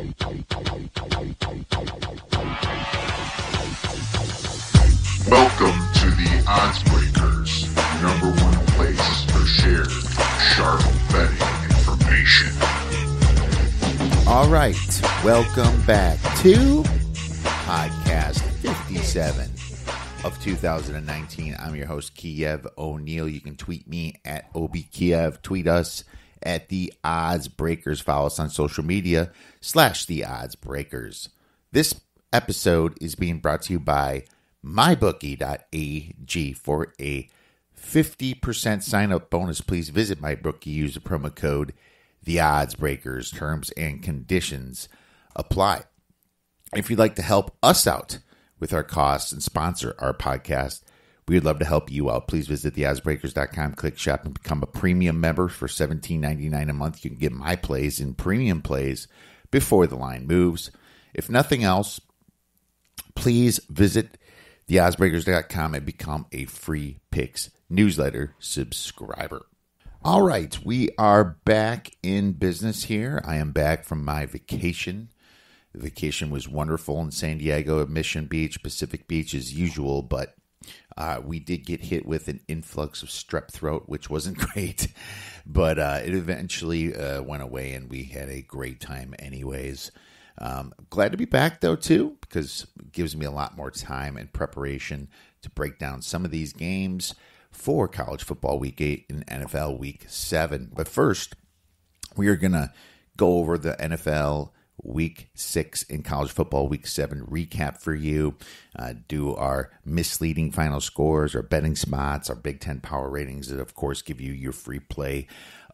Welcome to the Odds Breakers, number one place for shared, sharp betting information. All right, welcome back to podcast 57 of 2019. I'm your host, Kiev O'Neill. You can tweet me at OBKiev. Tweet us at the Odds Breakers. Follow us on social media /the Odds Breakers. This episode is being brought to you by mybookie.ag. For a 50% sign-up bonus, please visit MyBookie. Use the promo code The Odds Breakers. Terms and conditions apply. If you'd like to help us out with our costs and sponsor our podcast, we would love to help you out. Please visit theoddsbreakers.com, click shop, and become a premium member for $17.99 a month. You can get my plays and premium plays before the line moves. If nothing else, please visit theoddsbreakers.com and become a free picks newsletter subscriber. All right, we are back in business here. I am back from my vacation. The vacation was wonderful in San Diego, Mission Beach, Pacific Beach as usual, but we did get hit with an influx of strep throat, which wasn't great, but it eventually went away and we had a great time anyways. Glad to be back, though, too, because it gives me a lot more time and preparation to break down some of these games for College Football Week 8 and NFL Week 7. But first, we are going to go over the NFL Week 6 and College Football Week 7 recap for you, do our misleading final scores, our betting spots, our Big Ten power ratings that, of course, give you your free play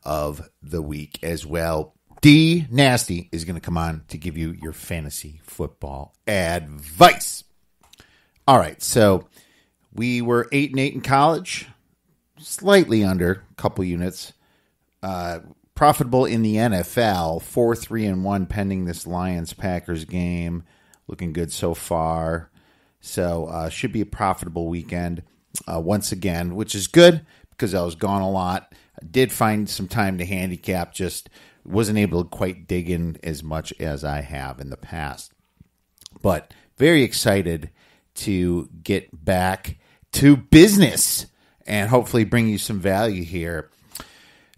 of the week as well. D Nasty is going to come on to give you your fantasy football advice. All right, so we were 8-8 in college, slightly under a couple units. Profitable in the NFL, 4-3-1 pending this Lions-Packers game. Looking good so far. So should be a profitable weekend once again, which is good because I was gone a lot. I did find some time to handicap, just wasn't able to quite dig in as much as I have in the past. But very excited to get back to business and hopefully bring you some value here.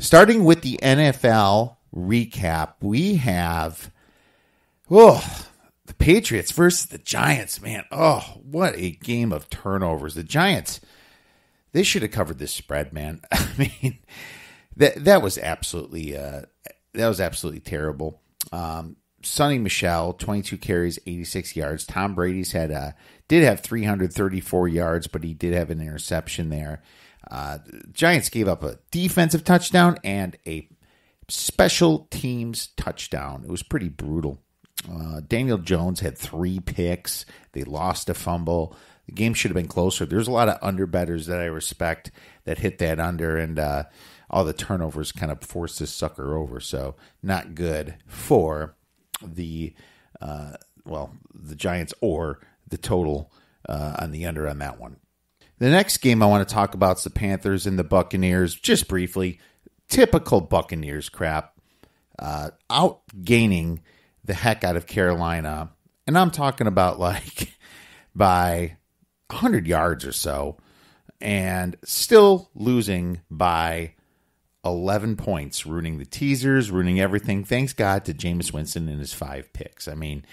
Starting with the NFL recap, we have the Patriots versus the Giants, man. Oh, what a game of turnovers. The Giants, they should have covered this spread, man. I mean, that was absolutely terrible. Sonny Michel, 22 carries, 86 yards. Tom Brady's did have 334 yards, but he did have an interception there. Giants gave up a defensive touchdown and a special teams touchdown. It was pretty brutal. Daniel Jones had 3 picks. They lost a fumble. The game should have been closer. There's a lot of underbettors that I respect that hit that under, and all the turnovers kind of forced this sucker over. So not good for the Giants or the total on the under on that one. The next game I want to talk about is the Panthers and the Buccaneers. Just briefly, typical Buccaneers crap. Outgaining the heck out of Carolina. And I'm talking about like by 100 yards or so. And still losing by 11 points, ruining the teasers, ruining everything. Thanks God to Jameis Winston and his 5 picks. I mean,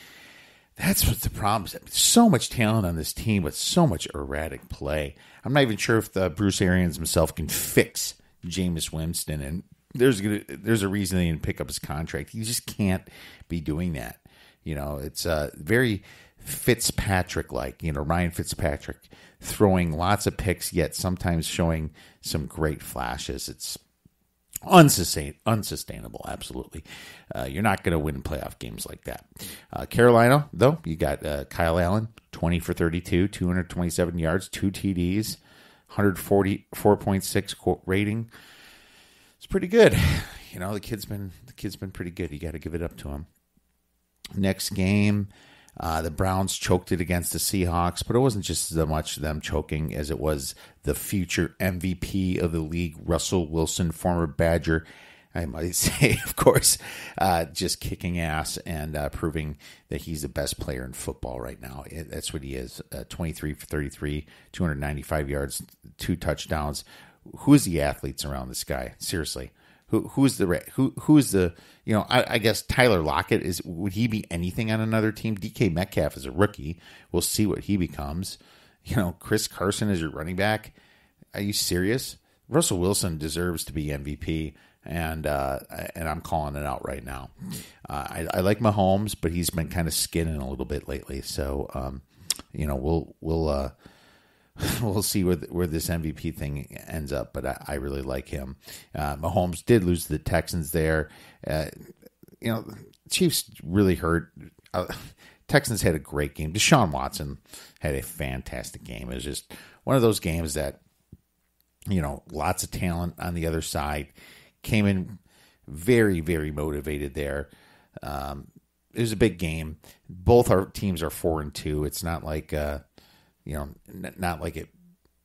that's what the problem is. So much talent on this team with so much erratic play. I'm not even sure if Bruce Arians himself can fix Jameis Winston. And there's a reason they didn't pick up his contract. He just can't be doing that. You know, it's very Fitzpatrick-like. You know, Ryan Fitzpatrick throwing lots of picks, yet sometimes showing some great flashes. It's unsustainable, absolutely. You're not going to win playoff games like that. Carolina, though, you got Kyle Allen, 20 for 32, 227 yards, 2 TDs, 144.6 rating. It's pretty good. You know, the kid's been pretty good. You got to give it up to him. Next game, the Browns choked it against the Seahawks, but it wasn't just so much them choking as it was the future MVP of the league, Russell Wilson, former Badger, I might say, of course, just kicking ass and proving that he's the best player in football right now. That's what he is. 23 for 33, 295 yards, 2 touchdowns. Who's the athletes around this guy? Seriously. Who's the I guess Tyler Lockett would he be anything on another team? DK Metcalf is a rookie. We'll see what he becomes. Chris Carson is your running back. Are you serious? Russell Wilson deserves to be MVP, and I'm calling it out right now. I like Mahomes, but he's been kind of skinning a little bit lately. So we'll see where this MVP thing ends up, but I really like him. Mahomes did lose to the Texans there. Chiefs really hurt. Texans had a great game. Deshaun Watson had a fantastic game. It was just one of those games that, lots of talent on the other side, came in very, very motivated there. It was a big game. Both our teams are 4-2. It's not like, not like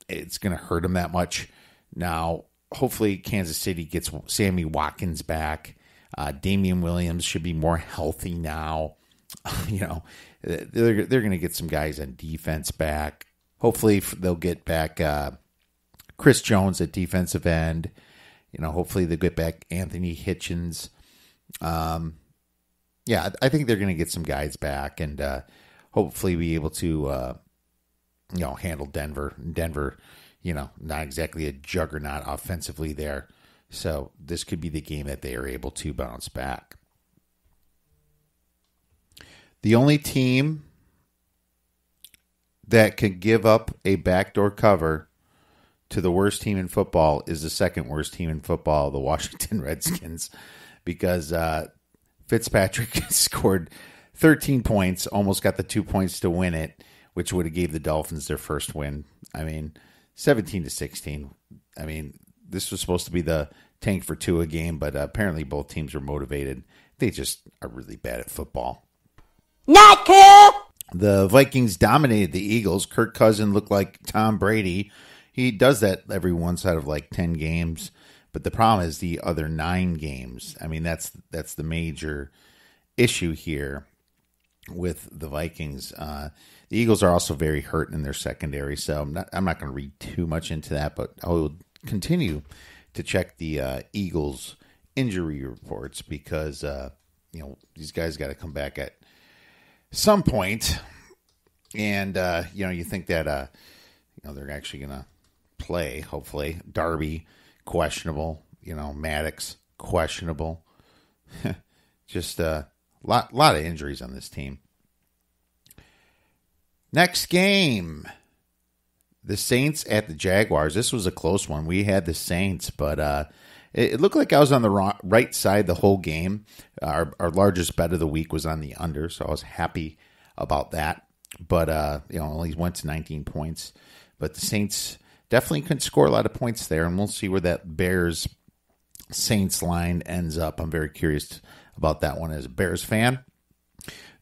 it's going to hurt them that much. Now, hopefully Kansas City gets Sammy Watkins back. Damian Williams should be more healthy now. They're going to get some guys on defense back. Hopefully they'll get back Chris Jones at defensive end. Hopefully they'll get back Anthony Hitchens. I think they're going to get some guys back and hopefully be able to handle Denver. Denver, not exactly a juggernaut offensively there. So this could be the game that they are able to bounce back. The only team that could give up a backdoor cover to the worst team in football is the second worst team in football, the Washington Redskins, because Fitzpatrick scored 13 points, almost got the 2 points to win it, which would have gave the Dolphins their first win. 17-16. This was supposed to be the tank for Tua game, but apparently both teams were motivated. They just are really bad at football. Not cool! The Vikings dominated the Eagles. Kirk Cousins looked like Tom Brady. He does that every once out of 10 games. But the problem is the other 9 games. That's the major issue here with the Vikings. The Eagles are also very hurt in their secondary, so I'm not going to read too much into that, but I will continue to check the Eagles injury reports because these guys got to come back at some point, and you think that they're actually going to play. Hopefully, Darby questionable, Maddox questionable. Just a lot of injuries on this team. Next game, the Saints at the Jaguars. This was a close one. We had the Saints, but it looked like I was on the right side the whole game. Our largest bet of the week was on the under, so I was happy about that. But only went to 19 points. But the Saints definitely couldn't score a lot of points there, and we'll see where that Bears-Saints line ends up. I'm very curious about that one as a Bears fan.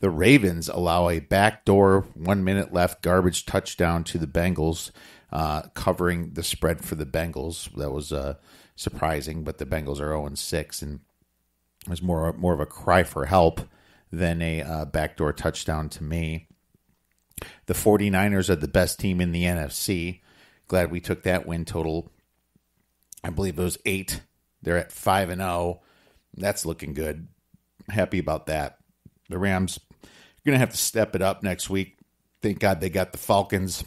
The Ravens allow a backdoor 1 minute left garbage touchdown to the Bengals, covering the spread for the Bengals. That was surprising, but the Bengals are 0-6, and it was more of a cry for help than a backdoor touchdown to me. The 49ers are the best team in the NFC. Glad we took that win total. I believe it was 8. They're at 5-0. That's looking good. Happy about that. The Rams are going to have to step it up next week. Thank God they got the Falcons,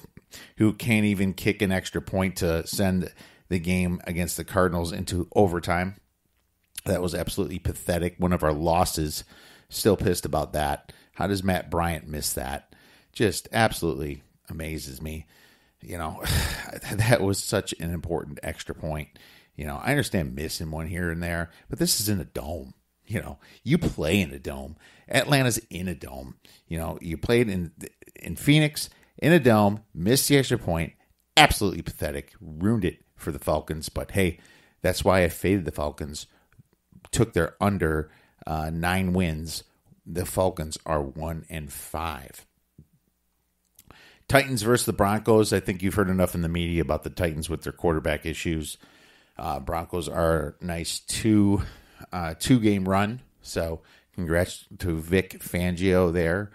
who can't even kick an extra point to send the game against the Cardinals into overtime. That was absolutely pathetic. One of our losses. Still pissed about that. How does Matt Bryant miss that? Just absolutely amazes me. That was such an important extra point. I understand missing one here and there, but this is in a dome. You play in a dome. Atlanta's in a dome. You played in Phoenix in a dome, missed the extra point. Absolutely pathetic. Ruined it for the Falcons. But hey, that's why I faded the Falcons. Took their under 9 wins. The Falcons are 1-5. Titans versus the Broncos. I think you've heard enough in the media about the Titans with their quarterback issues. Broncos are nice 2 2-game run. So congrats to Vic Fangio there.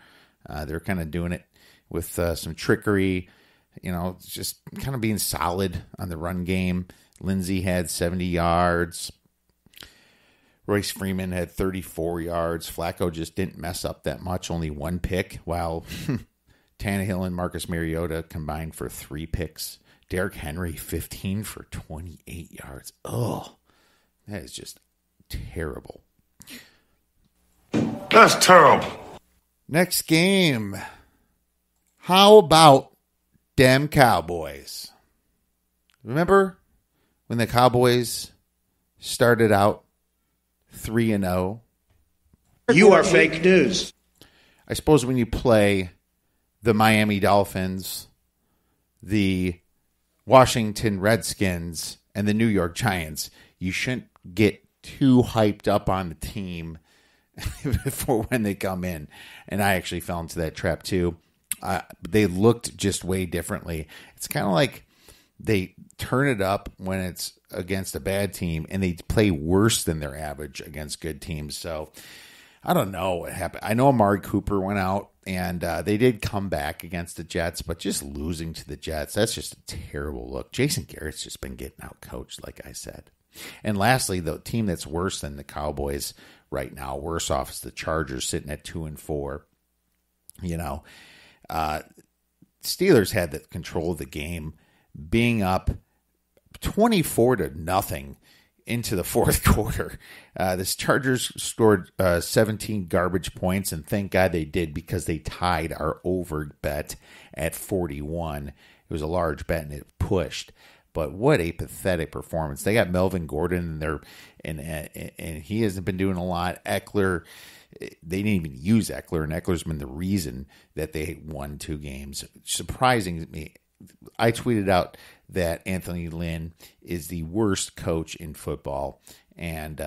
They're kind of doing it with some trickery, just kind of being solid on the run game. Lindsey had 70 yards. Royce Freeman had 34 yards. Flacco just didn't mess up that much, only 1 pick, while Tannehill and Marcus Mariota combined for 3 picks. Derrick Henry, 15 for 28 yards. Oh, that is just terrible. That's terrible. Next game. How about them Cowboys? Remember when the Cowboys started out 3-0? You are fake news. I suppose when you play the Miami Dolphins, the Washington Redskins, and the New York Giants, you shouldn't get too hyped up on the team before when they come in. And I actually fell into that trap too. They looked just way differently. It's kind of like they turn it up when it's against a bad team, and they play worse than their average against good teams. So I don't know what happened. I know Amari Cooper went out, and they did come back against the Jets, but just losing to the Jets, that's just a terrible look. Jason Garrett's just been getting out coached, like I said. And lastly, the team that's worse than the Cowboys right now, worse off, is the Chargers, sitting at 2-4. Steelers had the control of the game, being up 24-0 into the fourth quarter. This Chargers scored 17 garbage points, and thank God they did, because they tied our over bet at 41. It was a large bet, and it pushed. But what a pathetic performance. They got Melvin Gordon in there, and he hasn't been doing a lot. Eckler, they didn't even use Eckler, and Eckler's been the reason that they won 2 games. Surprising me. I tweeted out that Anthony Lynn is the worst coach in football, and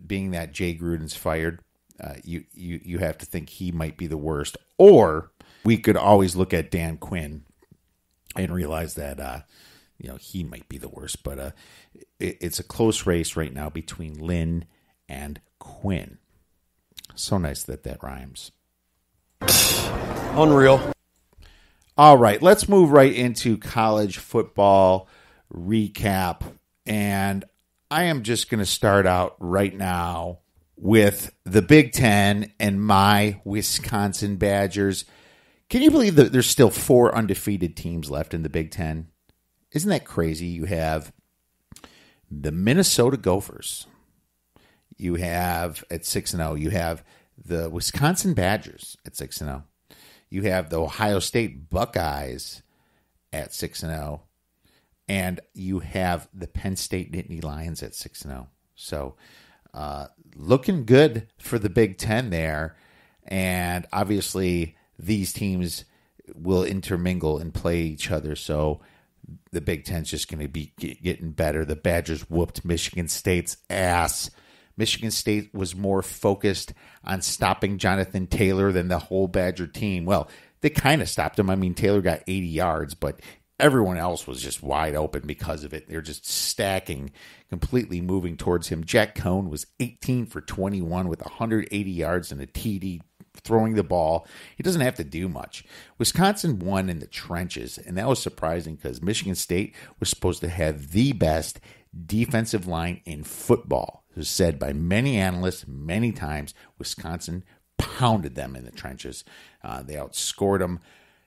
being that Jay Gruden's fired, you have to think he might be the worst. Or we could always look at Dan Quinn and realize that he might be the worst. But it's a close race right now between Lynn and Quinn. So nice that rhymes. Unreal. All right, let's move right into college football recap. And I am just going to start out right now with the Big Ten and my Wisconsin Badgers. Can you believe that there's still 4 undefeated teams left in the Big Ten? Isn't that crazy? You have the Minnesota Gophers. You have at 6-0. You have the Wisconsin Badgers at 6-0. You have the Ohio State Buckeyes at 6-0, and you have the Penn State Nittany Lions at 6-0. So, looking good for the Big Ten there, and obviously these teams will intermingle and play each other. So, the Big Ten's just going to be getting better. The Badgers whooped Michigan State's ass. Michigan State was more focused on stopping Jonathan Taylor than the whole Badger team. Well, they kind of stopped him. I mean, Taylor got 80 yards, but everyone else was just wide open because of it. They're just stacking, completely moving towards him. Jack Cohn was 18 for 21 with 180 yards and a TD throwing the ball. He doesn't have to do much. Wisconsin won in the trenches, and that was surprising because Michigan State was supposed to have the best defensive line in football. It was said by many analysts many times. Wisconsin pounded them in the trenches. They outscored them.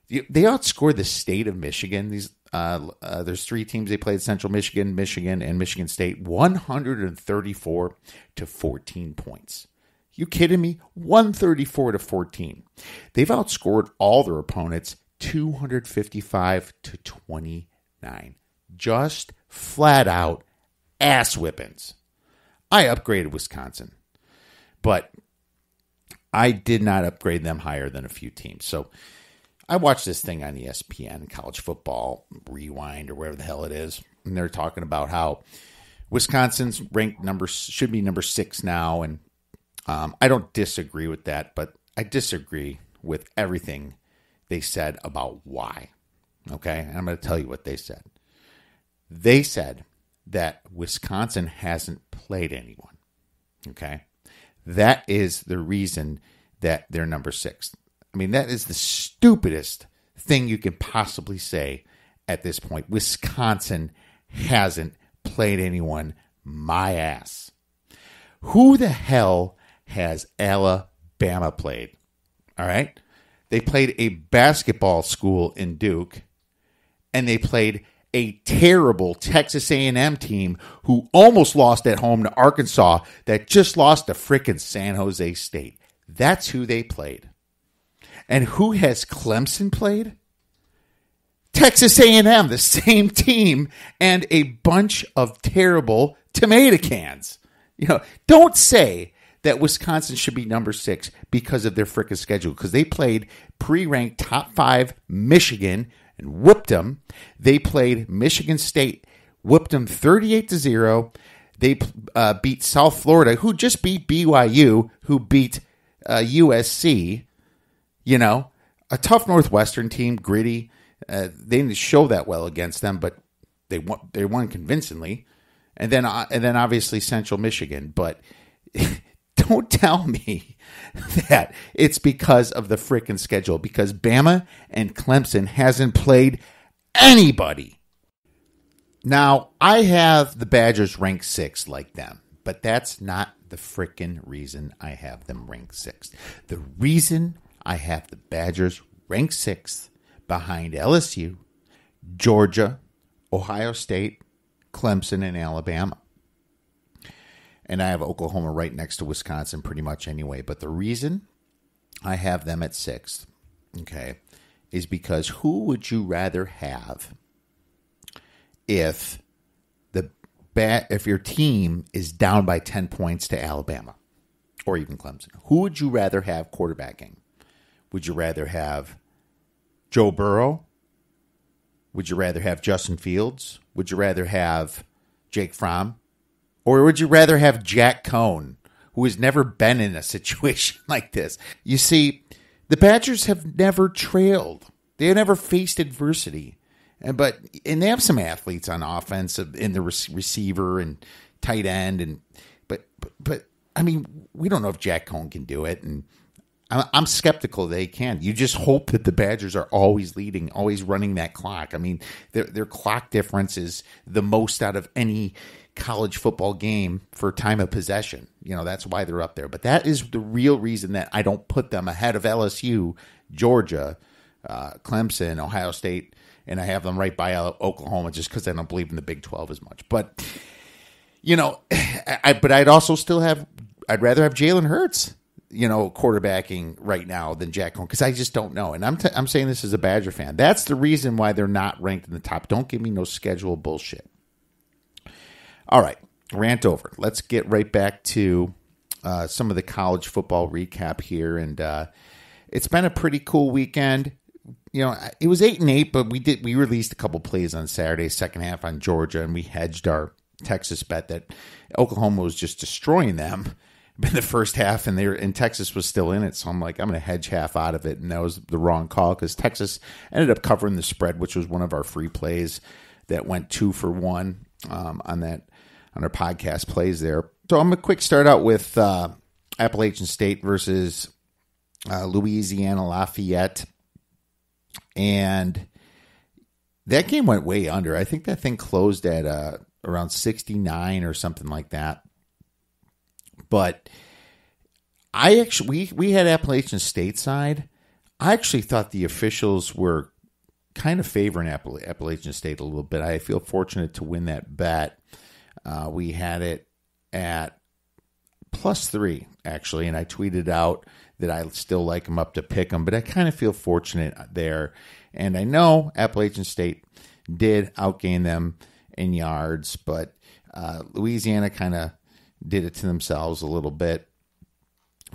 They outscored the state of Michigan. There's 3 teams they played: Central Michigan, Michigan, and Michigan State. 134 to 14 points. You kidding me? 134 to 14. They've outscored all their opponents 255 to 29. Just flat out ass whippings. I upgraded Wisconsin, but I did not upgrade them higher than a few teams. So I watched this thing on ESPN, College Football Rewind, or whatever the hell it is, and they're talking about how Wisconsin's ranked should be number 6 now, and I don't disagree with that, but I disagree with everything they said about why. Okay, and I'm going to tell you what they said. They said that Wisconsin hasn't played anyone. Okay. That is the reason that they're number 6. I mean, that is the stupidest thing you can possibly say at this point. Wisconsin hasn't played anyone. My ass. Who the hell has Alabama played? All right. They played a basketball school in Duke, and they played a terrible Texas A&M team who almost lost at home to Arkansas that just lost to frickin' San Jose State. That's who they played. And who has Clemson played? Texas A&M, the same team, and a bunch of terrible tomato cans. Don't say that Wisconsin should be number 6 because of their frickin' schedule, because they played pre-ranked top 5 Michigan and whooped them. They played Michigan State, whooped them 38-0. They beat South Florida, who just beat BYU, who beat USC. A tough Northwestern team, gritty. They didn't show that well against them, but they won convincingly. And then obviously Central Michigan. But don't tell me that it's because of the frickin' schedule, because Bama and Clemson hasn't played anybody. Now, I have the Badgers ranked 6th like them, but that's not the frickin' reason I have them ranked 6th. The reason I have the Badgers ranked 6th behind LSU, Georgia, Ohio State, Clemson, and Alabama. And I have Oklahoma right next to Wisconsin pretty much anyway. But the reason I have them at 6th, okay, is because who would you rather have if your team is down by 10 points to Alabama or even Clemson? Who would you rather have quarterbacking? Would you rather have Joe Burrow? Would you rather have Justin Fields? Would you rather have Jake Fromm? Or would you rather have Jack Cohn, who has never been in a situation like this? You see, the Badgers have never trailed. They have never faced adversity. And they have some athletes on offense in the receiver and tight end. But I mean, we don't know if Jack Cohn can do it. And I'm skeptical they can. You just hope that the Badgers are always leading, always running that clock. I mean, their clock difference is the most out of any college football game for time of possession. That's why they're up there. But that is the real reason that I don't put them ahead of LSU, Georgia, Clemson, Ohio State, and I have them right by Oklahoma just because I don't believe in the Big 12 as much. But, I'd also I'd rather have Jalen Hurts, quarterbacking right now than Jack Cohn, because I just don't know. And I'm saying this as a Badger fan. That's the reason why they're not ranked in the top. Don't give me no schedule bullshit. All right, rant over. Let's get right back to some of the college football recap here. And it's been a pretty cool weekend. It was 8-8, but we released a couple plays on Saturday, second half on Georgia, and we hedged our Texas bet that Oklahoma was just destroying them in the first half, and Texas was still in it. So I'm like, I'm going to hedge half out of it, and that was the wrong call because Texas ended up covering the spread, which was one of our free plays that went 2 for 1 on our podcast plays there. So I'm going to quick start out with Appalachian State versus Louisiana Lafayette. And that game went way under. I think that thing closed at around 69 or something like that. But we had Appalachian State side. I actually thought the officials were kind of favoring Appalachian State a little bit. I feel fortunate to win that bet. We had it at +3, actually, and I tweeted out that I still like them up to pick them, but I kind of feel fortunate there. And I know Appalachian State did outgain them in yards, but Louisiana kind of did it to themselves a little bit.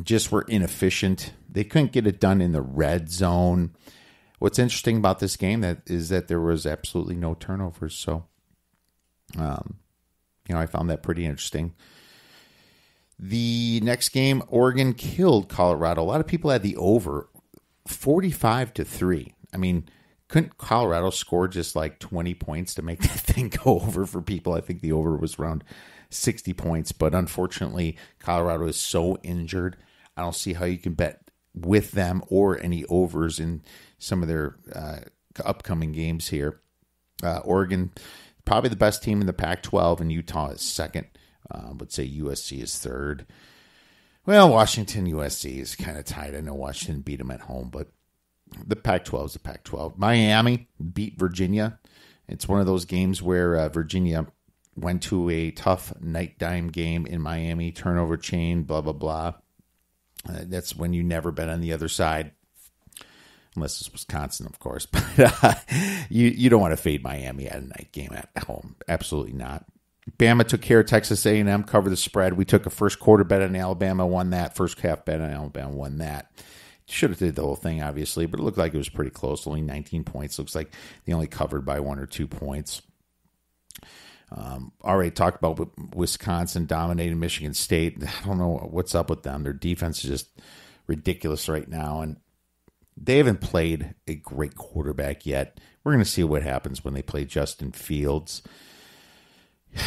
Just were inefficient. They couldn't get it done in the red zone. What's interesting about this game is that there was absolutely no turnovers. So, I found that pretty interesting. The next game, Oregon killed Colorado. A lot of people had the over 45-3. I mean, couldn't Colorado score just like 20 points to make that thing go over for people? I think the over was around 60 points. But unfortunately, Colorado is so injured. I don't see how you can bet with them or any overs in some of their upcoming games here. Oregon, probably the best team in the Pac-12, and Utah is second. I would say USC is third. Well, Washington, USC is kind of tied. I know Washington beat them at home, but the Pac-12 is the Pac-12. Miami beat Virginia. It's one of those games where Virginia went to a tough night dime game in Miami, turnover chain, blah, blah, blah. That's when you never bet on the other side. Unless it's Wisconsin, of course. But you don't want to fade Miami at a night game at home. Absolutely not. Bama took care of Texas A&M, covered the spread. We took a first quarter bet on Alabama, won that. First half bet on Alabama, won that. Should have did the whole thing, obviously, but it looked like it was pretty close. Only 19 points. Looks like they only covered by 1 or 2 points. Already talked about Wisconsin dominating Michigan State. I don't know what's up with them. Their defense is just ridiculous right now, and they haven't played a great quarterback yet. We're going to see what happens when they play Justin Fields.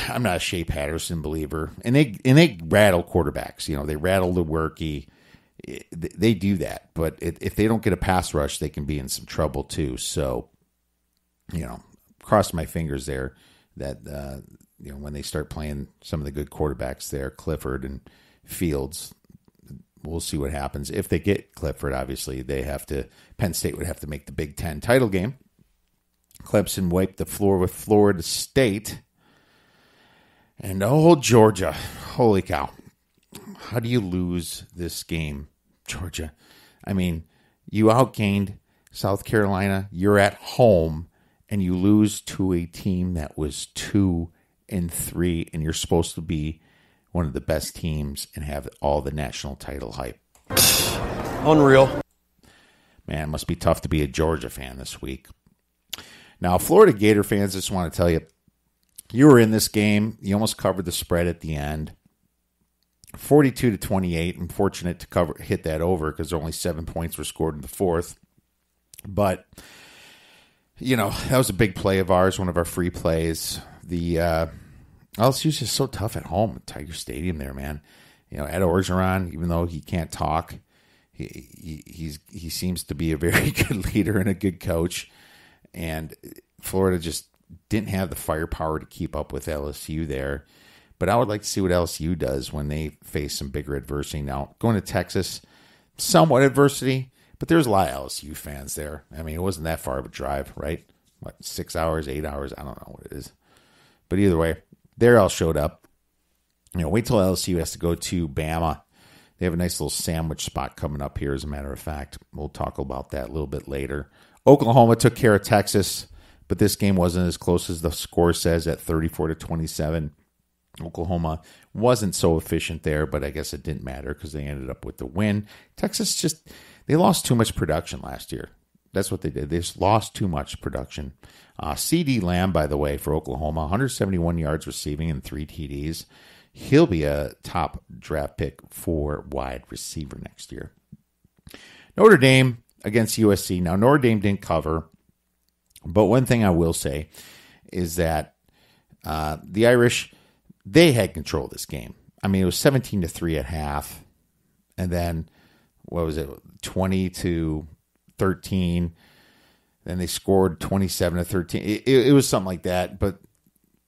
I'm not a Shea Patterson believer, and they rattle quarterbacks. You know, they rattle the Workey. They do that, but if they don't get a pass rush, they can be in some trouble too. So, you know, cross my fingers there that you know, when they start playing some of the good quarterbacks there, Clifford and Fields. We'll see what happens. If they get Clifford, obviously, Penn State would have to make the Big Ten title game. Clemson wiped the floor with Florida State. And Georgia. Holy cow. How do you lose this game, Georgia? I mean, you outgained South Carolina. You're at home, and you lose to a team that was 2-3, and you're supposed to be one of the best teams and have all the national title hype. Unreal. Man, it must be tough to be a Georgia fan this week. Now, Florida Gator fans, just want to tell you, you were in this game. You almost covered the spread at the end. 42-28. I'm fortunate to hit that over because only 7 points were scored in the fourth. But, you know, that was a big play of ours, one of our free plays. The LSU's just so tough at home at Tiger Stadium there, man. You know, Ed Orgeron, even though he can't talk, he seems to be a very good leader and a good coach. And Florida just didn't have the firepower to keep up with LSU there. But I would like to see what LSU does when they face some bigger adversity. Now, going to Texas, somewhat adversity, but there's a lot of LSU fans there. I mean, it wasn't that far of a drive, right? What, 6 hours, 8 hours? I don't know what it is. But either way, they all showed up. You know, wait till LSU has to go to Bama. They have a nice little sandwich spot coming up here, as a matter of fact. We'll talk about that a little bit later. Oklahoma took care of Texas, but this game wasn't as close as the score says at 34-27. Oklahoma wasn't so efficient there, but I guess it didn't matter because they ended up with the win. Texas they lost too much production last year. That's what they did. They just lost too much production. C.D. Lamb, by the way, for Oklahoma, 171 yards receiving and 3 TDs. He'll be a top draft pick for wide receiver next year. Notre Dame against USC. Now, Notre Dame didn't cover, but one thing I will say is that the Irish, they had control of this game. I mean, it was 17-3 at half, and then, what was it, 20-13. Then they scored 27-13. It was something like that, but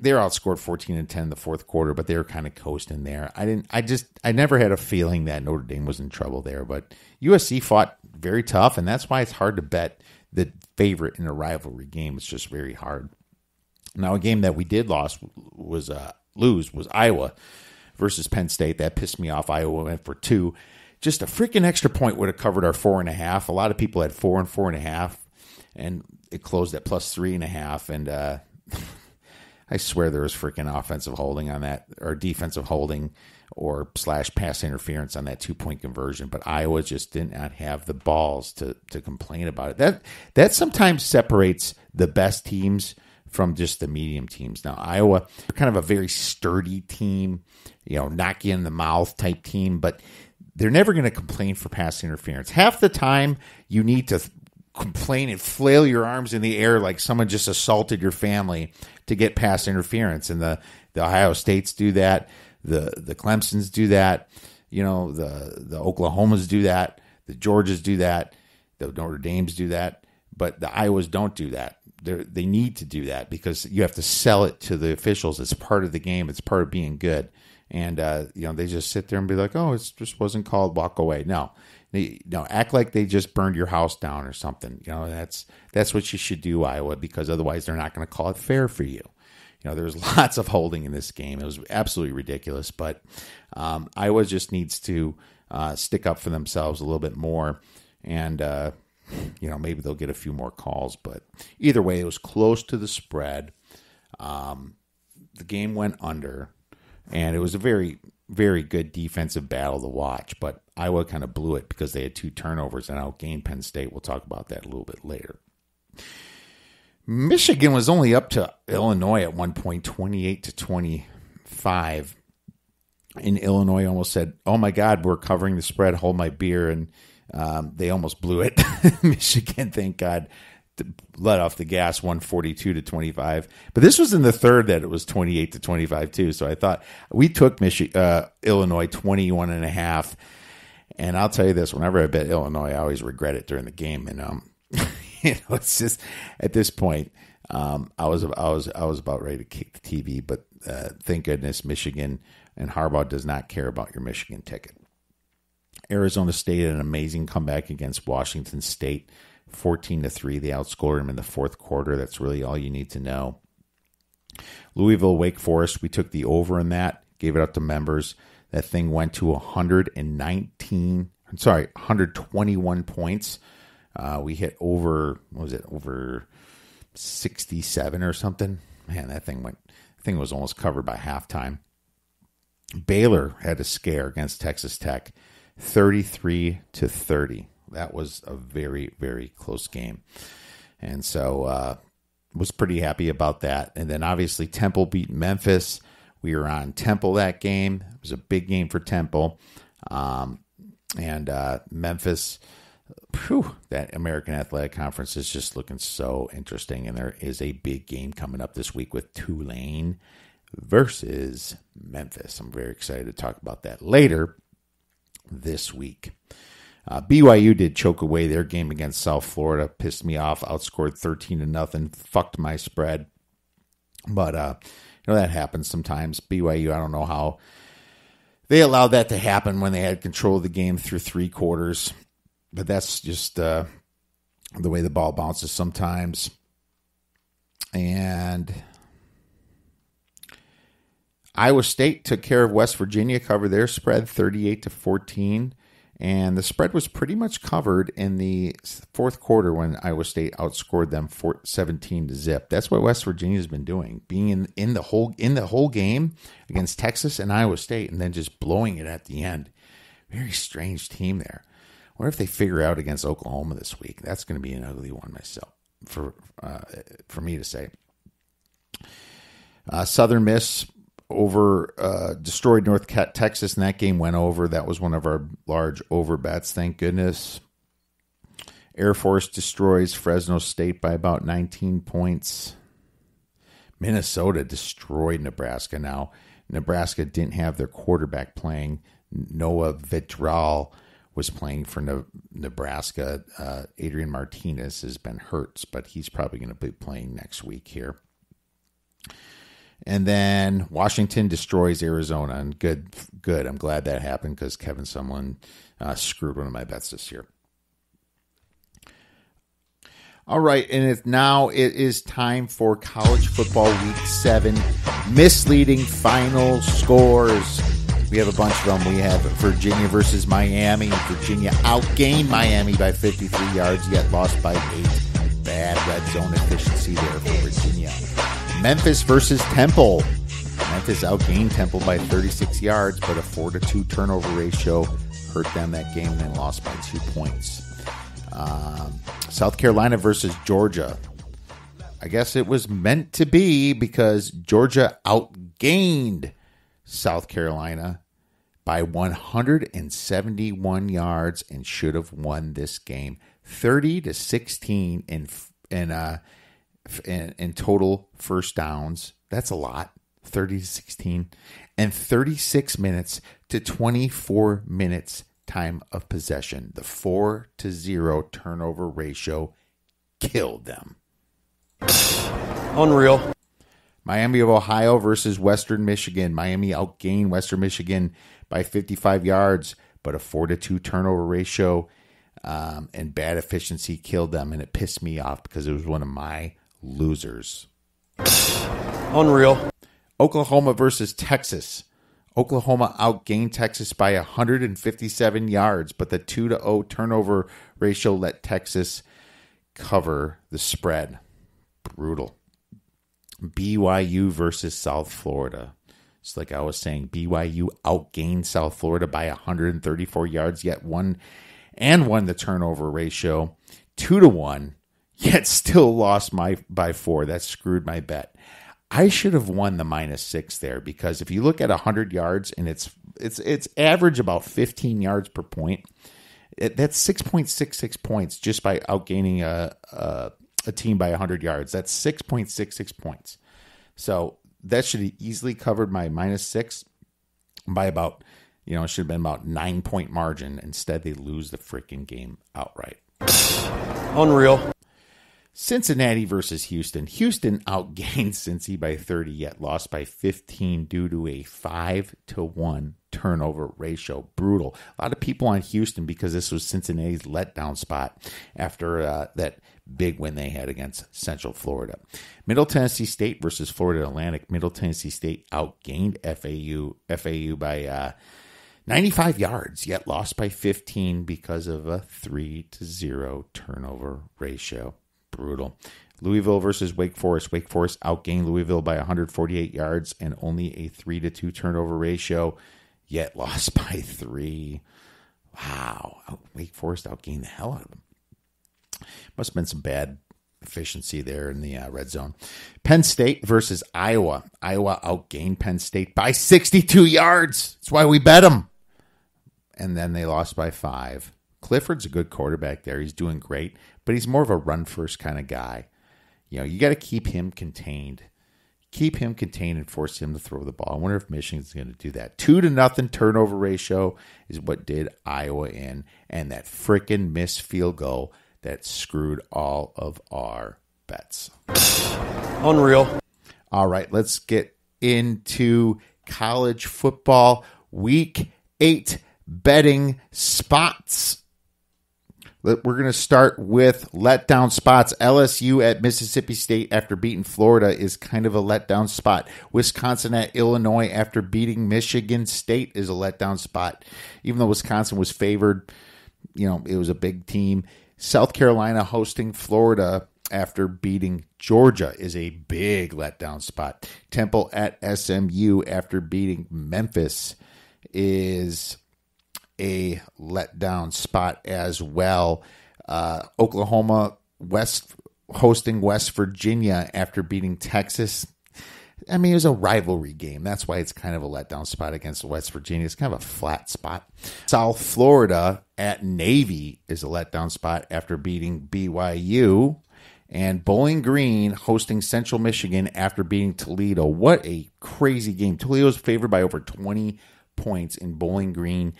they were outscored 14-10 in the fourth quarter, but they were kind of coasting there. I never had a feeling that Notre Dame was in trouble there, but USC fought very tough, and that's why it's hard to bet the favorite in a rivalry game. It's just very hard. Now, a game that we did lose was Iowa versus Penn State. That pissed me off. Iowa went for 2. Just a freaking extra point would have covered our 4.5. A lot of people had 4 and 4.5, and it closed at plus 3.5. And I swear there was freaking offensive holding on that, or defensive holding, or / pass interference on that 2-point conversion. But Iowa just did not have the balls to complain about it. That sometimes separates the best teams from just the medium teams. Now, Iowa, they're kind of a very sturdy team, you know, knock you in the mouth type team, but they're never going to complain for pass interference. Half the time, you need to complain and flail your arms in the air like someone just assaulted your family to get past interference. And the Ohio States do that. The Clemsons do that. You know, the Oklahomas do that. The Georgias do that. The Notre Dames do that. But the Iowas don't do that. They need to do that because you have to sell it to the officials. It's part of the game. It's part of being good. And, they just sit there and be like, oh, it just wasn't called, walk away. No, act like they just burned your house down or something. You know, that's what you should do, Iowa, because otherwise they're not going to call it fair for you. You know, there's lots of holding in this game. It was absolutely ridiculous, but Iowa just needs to stick up for themselves a little bit more, and maybe they'll get a few more calls. But either way, it was close to the spread. The game went under, and it was a very, very good defensive battle to watch. But Iowa kind of blew it because they had 2 turnovers and outgained Penn State. We'll talk about that a little bit later. Michigan was only up to Illinois at one point, 28-25. And Illinois almost said, oh, my God, we're covering the spread, hold my beer. And they almost blew it. Michigan, thank God, let off the gas, 142-25. But this was in the third that it was 28-25 too. So I thought we took Illinois 21.5. And I'll tell you this, whenever I bet Illinois, I always regret it during the game. And it's just at this point, I was about ready to kick the TV, but thank goodness Michigan and Harbaugh does not care about your Michigan ticket. Arizona State had an amazing comeback against Washington State, 14-3. They outscored them in the fourth quarter. That's really all you need to know. Louisville, Wake Forest, we took the over in that, gave it up to members. That thing went to 121 points. We hit over 67 or something. Man, that thing was almost covered by halftime. Baylor had a scare against Texas Tech, 33-30. That was a very, very close game. And so was pretty happy about that. And then obviously Temple beat Memphis. We were on Temple that game. It was a big game for Temple. And Memphis, that American Athletic Conference is just looking so interesting. And there is a big game coming up this week with Tulane versus Memphis. I'm very excited to talk about that later this week. BYU did choke away their game against South Florida. Pissed me off. Outscored 13-0. Fucked my spread. But, that happens sometimes. BYU, I don't know how they allowed that to happen when they had control of the game through 3 quarters. But that's just the way the ball bounces sometimes. And Iowa State took care of West Virginia, covered their spread 38-14. And the spread was pretty much covered in the fourth quarter when Iowa State outscored them 17-0. That's what West Virginia's been doing, being in the whole game against Texas and Iowa State, and then just blowing it at the end. Very strange team there. What if they figure out against Oklahoma this week? That's going to be an ugly one myself for me to say. Southern Miss destroyed North Texas, and that game went over. That was one of our large over bets, thank goodness. Air Force destroys Fresno State by about 19 points. Minnesota destroyed Nebraska. Now, Nebraska didn't have their quarterback playing. Noah Vitral was playing for Nebraska. Adrian Martinez has been hurt, but he's probably going to be playing next week here. And then Washington destroys Arizona. And good. I'm glad that happened because Kevin Sumlin screwed one of my bets this year. All right, and it is time for college football week 7. Misleading final scores. We have a bunch of them. We have Virginia versus Miami. Virginia outgained Miami by 53 yards, yet lost by 8. Bad red zone efficiency there for Virginia. Memphis versus Temple. Memphis outgained Temple by 36 yards, but a 4-2 turnover ratio hurt them that game and then lost by 2 points. South Carolina versus Georgia. I guess it was meant to be because Georgia outgained South Carolina by 171 yards and should have won this game. 30-16 in total first downs. That's a lot. 30-16 and 36 minutes to 24 minutes time of possession. The 4-0 turnover ratio killed them. Unreal. Miami of Ohio versus Western Michigan. Miami outgained Western Michigan by 55 yards, but a 4-2 turnover ratio and bad efficiency killed them, and it pissed me off because it was one of my losers. Unreal. Oklahoma versus Texas. Oklahoma outgained Texas by 157 yards, but the 2-0 turnover ratio let Texas cover the spread. Brutal. BYU versus South Florida. It's like I was saying, BYU outgained South Florida by 134 yards, yet won the turnover ratio 2-1, yet still lost by 4. That screwed my bet. I should have won the -6 there, because if you look at 100 yards and it's average about 15 yards per point, that's 6.66 points just by outgaining a team by 100 yards. That's 6.66 points. So that should have easily covered my -6 by about, it should have been about 9-point margin. Instead, they lose the freaking game outright. Unreal. Cincinnati versus Houston. Houston outgained Cincy by 30, yet lost by 15 due to a 5-1 turnover ratio. Brutal. A lot of people on Houston because this was Cincinnati's letdown spot after that big win they had against Central Florida. Middle Tennessee State versus Florida Atlantic. Middle Tennessee State outgained FAU by 95 yards, yet lost by 15 because of a 3-0 turnover ratio. Brutal. Louisville versus Wake Forest. Wake Forest outgained Louisville by 148 yards and only a 3-2 turnover ratio, yet lost by 3. Wow. Wake Forest outgained the hell out of them. Must have been some bad efficiency there in the red zone. Penn State versus Iowa. Iowa outgained Penn State by 62 yards. That's why we bet them. And then they lost by 5. Clifford's a good quarterback there. He's doing great, but he's more of a run-first kind of guy. You got to keep him contained. Keep him contained and force him to throw the ball. I wonder if Michigan's going to do that. 2-0 turnover ratio is what did Iowa in, and that frickin' missed field goal that screwed all of our bets. Unreal. All right, let's get into college football week 8 betting spots. We're going to start with letdown spots. LSU at Mississippi State after beating Florida is kind of a letdown spot. Wisconsin at Illinois after beating Michigan State is a letdown spot. Even though Wisconsin was favored, it was a big team. South Carolina hosting Florida after beating Georgia is a big letdown spot. Temple at SMU after beating Memphis is a letdown spot as well. Oklahoma hosting West Virginia after beating Texas. I mean, it was a rivalry game. That's why it's kind of a letdown spot against West Virginia. It's kind of a flat spot. South Florida at Navy is a letdown spot after beating BYU. And Bowling Green hosting Central Michigan after beating Toledo. What a crazy game. Toledo is favored by over 20 points, and Bowling Green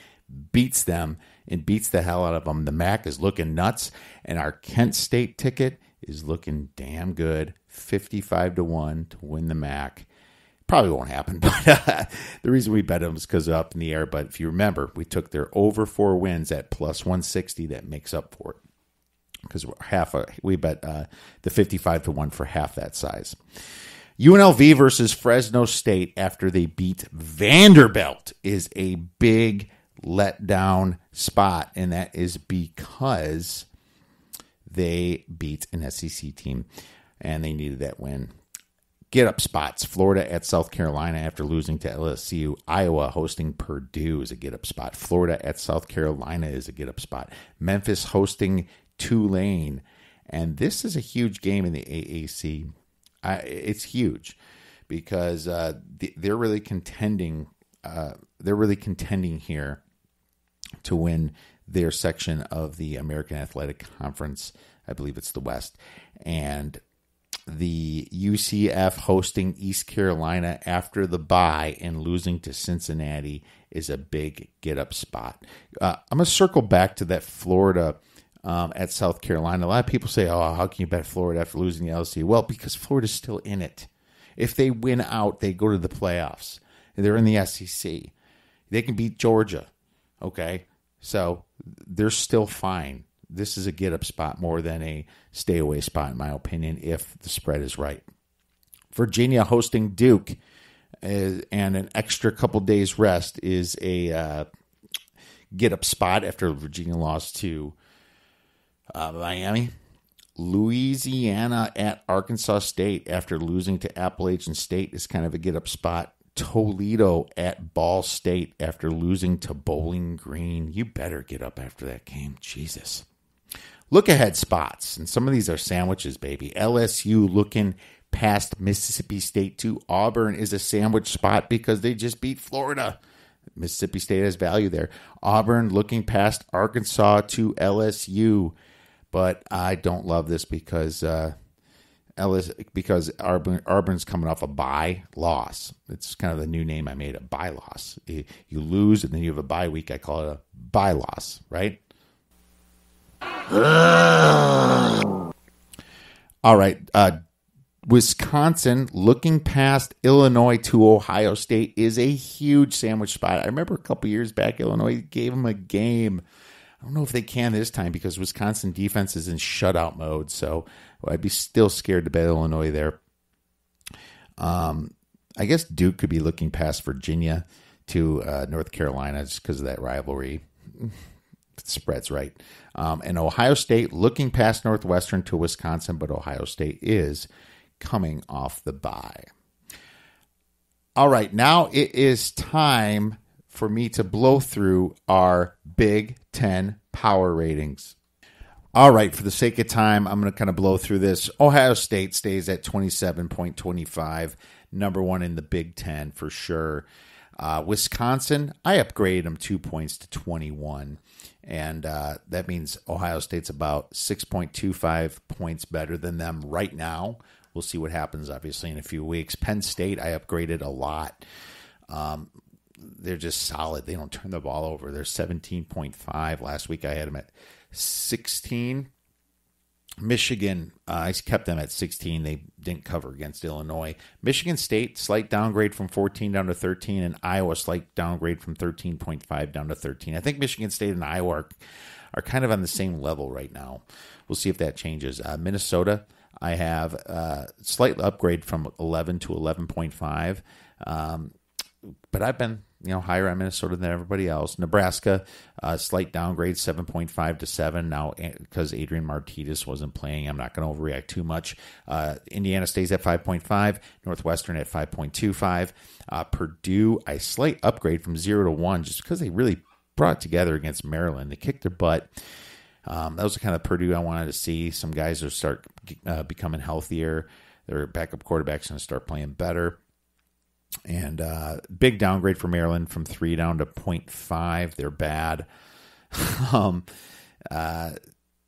beats them and beats the hell out of them. The MAC is looking nuts, and our Kent State ticket is looking damn good. 55-1 to win the MAC. Probably won't happen, but the reason we bet them is because they're up in the air. But if you remember, we took their over 4 wins at plus 160. That makes up for it because we bet the 55-1 for half that size. UNLV versus Fresno State after they beat Vanderbilt is a big letdown spot, and that is because they beat an SEC team and they needed that win. Get up spots. Florida at South Carolina after losing to LSU. Iowa hosting Purdue is a get up spot. Florida at South Carolina is a get up spot. Memphis hosting Tulane. And this is a huge game in the AAC. It's huge because they're really contending they're really contending here to win their section of the American Athletic Conference. I believe it's the West. And the UCF hosting East Carolina after the bye and losing to Cincinnati is a big get-up spot. I'm going to circle back to that Florida at South Carolina. A lot of people say, oh, how can you bet Florida after losing the LSU? Well, because Florida's still in it. If they win out, they go to the playoffs. They're in the SEC. They can beat Georgia. Okay? So they're still fine. This is a get-up spot more than a stay-away spot, in my opinion, if the spread is right. Virginia hosting Duke and an extra couple days rest is a get-up spot after Virginia lost to Miami. Louisiana at Arkansas State after losing to Appalachian State is kind of a get-up spot. Toledo at Ball State after losing to Bowling Green. You better get up after that game. Jesus. Look ahead spots, and some of these are sandwiches, baby. LSU looking past Mississippi State to Auburn is a sandwich spot because they just beat Florida. Mississippi State has value there. Auburn looking past Arkansas to LSU, but I don't love this because Auburn's coming off a bye loss. It's kind of the new name I made, a bye loss. You lose and then you have a bye week. I call it a bye loss, right? All right. Wisconsin looking past Illinois to Ohio State is a huge sandwich spot. I remember a couple years back, Illinois gave them a game. I don't know if they can this time because Wisconsin defense is in shutout mode. So I'd be still scared to bet Illinois there. I guess Duke could be looking past Virginia to North Carolina just because of that rivalry. The spread's right. And Ohio State looking past Northwestern to Wisconsin, but Ohio State is coming off the bye. All right, now it is time for me to blow through our Big Ten power ratings. All right, for the sake of time, I'm going to kind of blow through this. Ohio State stays at 27.25, number one in the Big Ten for sure. Wisconsin, I upgraded them 2 points to 21. And that means Ohio State's about 6.25 points better than them right now. We'll see what happens, obviously, in a few weeks. Penn State, I upgraded a lot. They're just solid. They don't turn the ball over. They're 17.5. Last week I had them at 16. Michigan, I kept them at 16. They didn't cover against Illinois. Michigan State, slight downgrade from 14 down to 13, and Iowa, slight downgrade from 13.5 down to 13. I think Michigan State and Iowa are kind of on the same level right now. We'll see if that changes. Minnesota, I have a slight upgrade from 11 to 11.5, but I've been higher on Minnesota than everybody else. Nebraska, slight downgrade, 7.5 to 7. Now, because Adrian Martinez wasn't playing, I'm not going to overreact too much. Indiana stays at 5.5. Northwestern at 5.25. Purdue, I slight upgrade from 0 to 1 just because they really brought it together against Maryland. They kicked their butt. That was the kind of Purdue I wanted to see. Some guys will start becoming healthier. Their backup quarterback's going to start playing better. And big downgrade for Maryland from 3 down to 0.5. They're bad.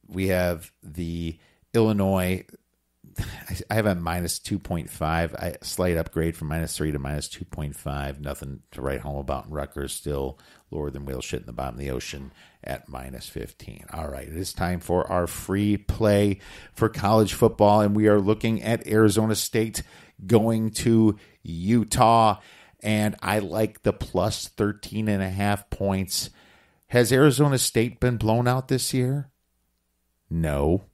We have the Illinois. I have a minus 2.5. Slight upgrade from minus 3 to minus 2.5. Nothing to write home about. And Rutgers still lower than whale shit in the bottom of the ocean at minus 15. All right, it is time for our free play for college football. And we are looking at Arizona State going to Utah, and I like the plus 13.5 points. Has Arizona State been blown out this year? No.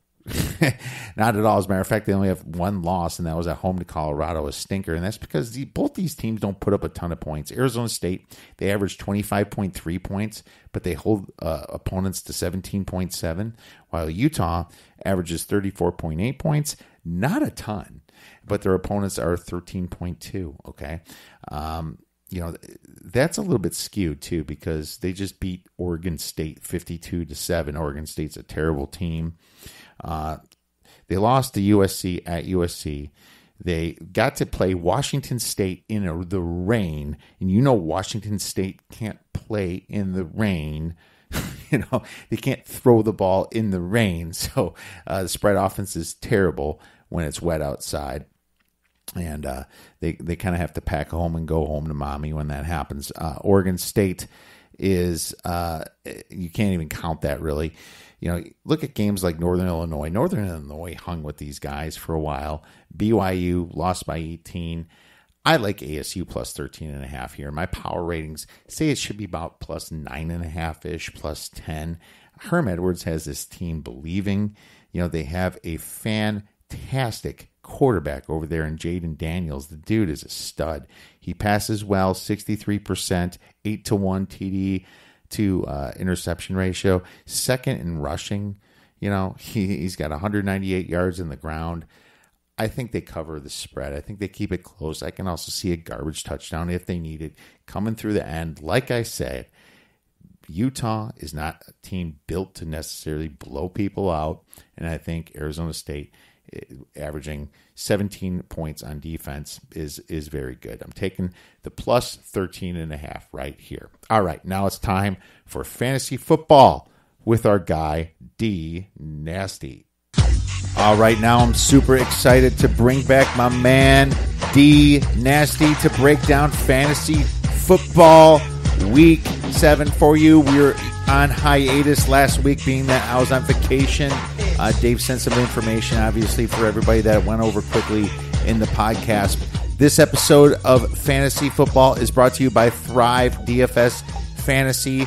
Not at all. As a matter of fact, they only have one loss, and that was at home to Colorado, a stinker. And that's because both these teams don't put up a ton of points. Arizona State, they average 25.3 points, but they hold opponents to 17.7, while Utah averages 34.8 points. Not a ton, but their opponents are 13.2, okay? That's a little bit skewed, too, because they just beat Oregon State 52-7. Oregon State's a terrible team. They lost to USC at USC. They got to play Washington State in the rain, and Washington State can't play in the rain. They can't throw the ball in the rain, so the spread offense is terrible when it's wet outside. And they kind of have to pack home and go home to mommy when that happens. Oregon State is you can't even count that really. Look at games like Northern Illinois. Northern Illinois hung with these guys for a while. BYU lost by 18. I like ASU plus 13.5 here. My power ratings say it should be about plus 9.5-ish, plus 10. Herm Edwards has this team believing. They have a fantastic quarterback over there in Jaden Daniels. The dude is a stud. He passes well, 63%, 8-1 TD to interception ratio. Second in rushing. He's got 198 yards in the ground. I think they cover the spread. I think they keep it close. I can also see a garbage touchdown if they need it coming through the end. Like I said, Utah is not a team built to necessarily blow people out, and I think Arizona State averaging 17 points on defense is very good. I'm taking the plus 13.5 right here. All right, now it's time for fantasy football with our guy, D Nasty. All right, now I'm super excited to bring back my man, D Nasty, to break down fantasy football week 7 for you. We were on hiatus last week, being that I was on vacation. Dave sent some information, obviously, for everybody that went over quickly in the podcast. This episode of Fantasy Football is brought to you by Thrive DFS Fantasy